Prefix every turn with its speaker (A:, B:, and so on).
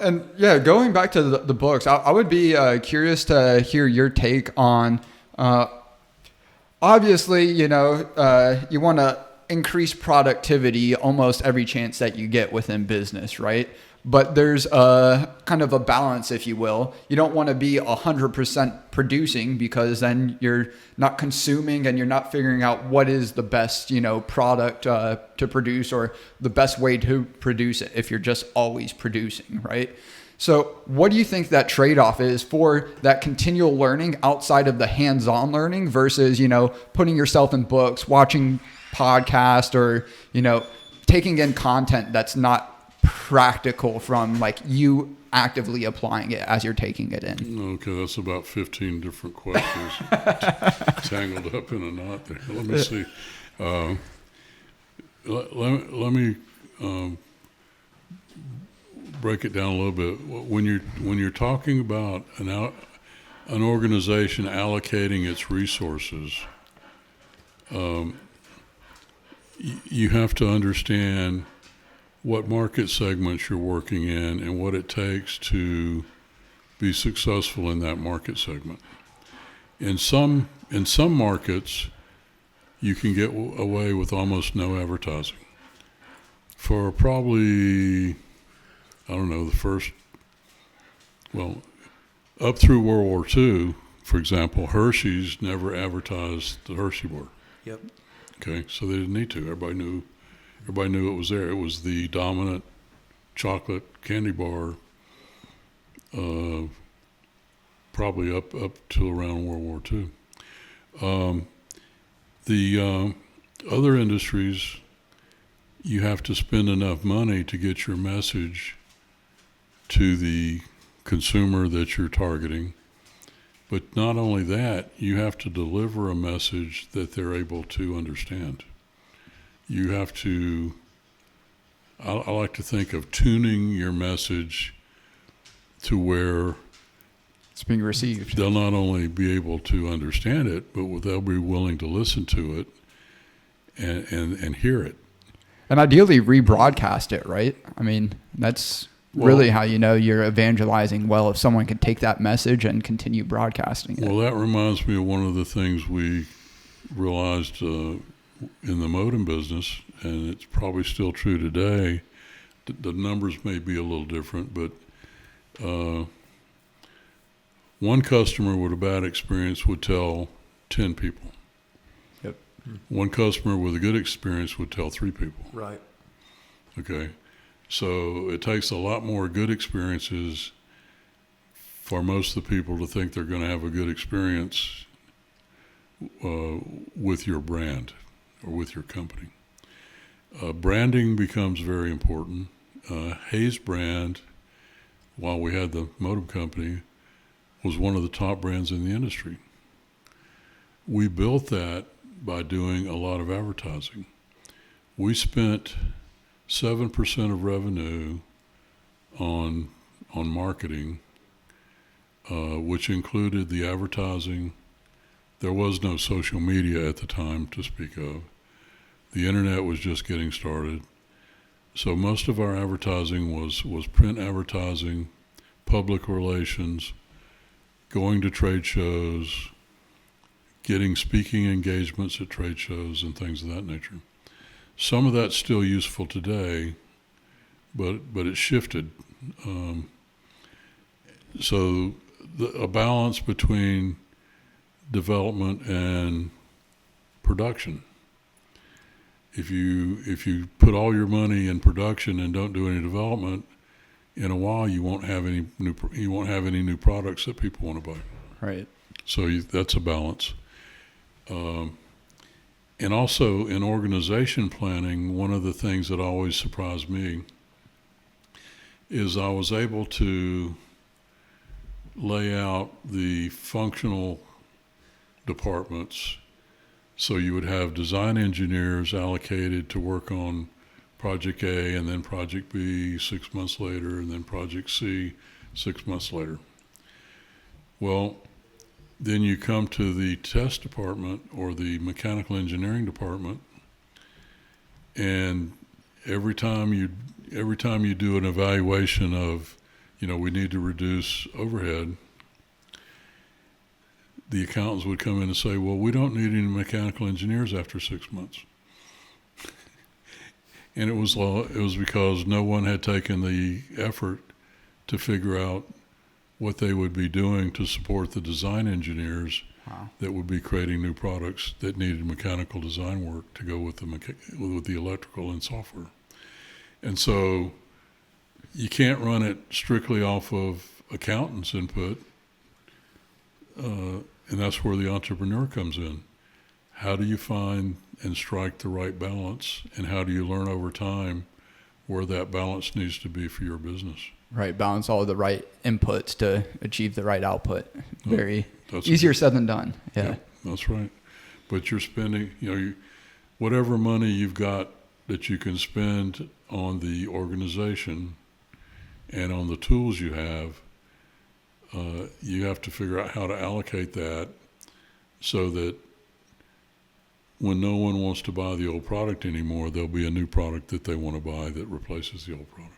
A: And yeah, going back to the books, I would be curious to hear your take on. Obviously, you want to increase productivity almost every chance that you get within business, right? But there's a kind of a balance, if you will. You don't want to be 100% producing, because then you're not consuming and you're not figuring out what is the best, product to produce, or the best way to produce it if you're just always producing, right? So what do you think that trade-off is for that continual learning outside of the hands-on learning versus, putting yourself in books, watching podcasts, or, taking in content that's not practical from like you actively applying it as you're taking it in?
B: Okay, that's about 15 different questions tangled up in a knot there. Let me see. Let me break it down a little bit. When you're talking about an organization allocating its resources, you have to understand what market segments you're working in and what it takes to be successful in that market segment. In some markets, you can get away with almost no advertising. For probably, I don't know, up through World War II, for example, Hershey's never advertised the Hershey bar.
C: Yep.
B: Okay, so they didn't need to. Everybody knew it was there. It was the dominant chocolate candy bar, probably up till around World War II. The other industries, you have to spend enough money to get your message to the consumer that you're targeting. But not only that, you have to deliver a message that they're able to understand. You have to, I like to think of tuning your message to where
A: It's being received.
B: they'll not only be able to understand it, but they'll be willing to listen to it and hear it.
A: And ideally rebroadcast it, right? I mean, that's really how you're evangelizing well, if someone can take that message and continue broadcasting it.
B: Well, that reminds me of one of the things we realized in the modem business, and it's probably still true today. The numbers may be a little different, but one customer with a bad experience would tell 10 people.
C: Yep.
B: One customer with a good experience would tell 3 people.
C: Right.
B: Okay. So it takes a lot more good experiences for most of the people to think they're going to have a good experience with your brand or with your company. Branding becomes very important. Hayes brand, while we had the modem company, was one of the top brands in the industry. We built that by doing a lot of advertising. We spent 7% of revenue on marketing, which included the advertising. There was no social media at the time to speak of. The internet was just getting started. So most of our advertising was print advertising, public relations, going to trade shows, getting speaking engagements at trade shows and things of that nature. Some of that's still useful today, but it shifted. So a balance between development and production. If you put all your money in production and don't do any development, in a while you won't have any new products that people want to buy.
A: Right.
B: So that's a balance. And also in organization planning, one of the things that always surprised me is I was able to lay out the functional departments. So you would have design engineers allocated to work on project A, and then project B 6 months later, and then project C 6 months later. Well, then you come to the test department or the mechanical engineering department, and every time you do an evaluation of we need to reduce overhead, the accountants would come in and say, well, we don't need any mechanical engineers after 6 months. And it was because no one had taken the effort to figure out what they would be doing to support the design engineers that would be creating new products that needed mechanical design work to go with the electrical and software. And so you can't run it strictly off of accountants' input, and that's where the entrepreneur comes in. How do you find and strike the right balance, and how do you learn over time where that balance needs to be for your business?
A: Right, balance all the right inputs to achieve the right output. Very
B: That's
A: easier said than done. Yeah.
B: That's right. But you're spending, whatever money you've got that you can spend on the organization and on the tools you have to figure out how to allocate that so that when no one wants to buy the old product anymore, there'll be a new product that they want to buy that replaces the old product.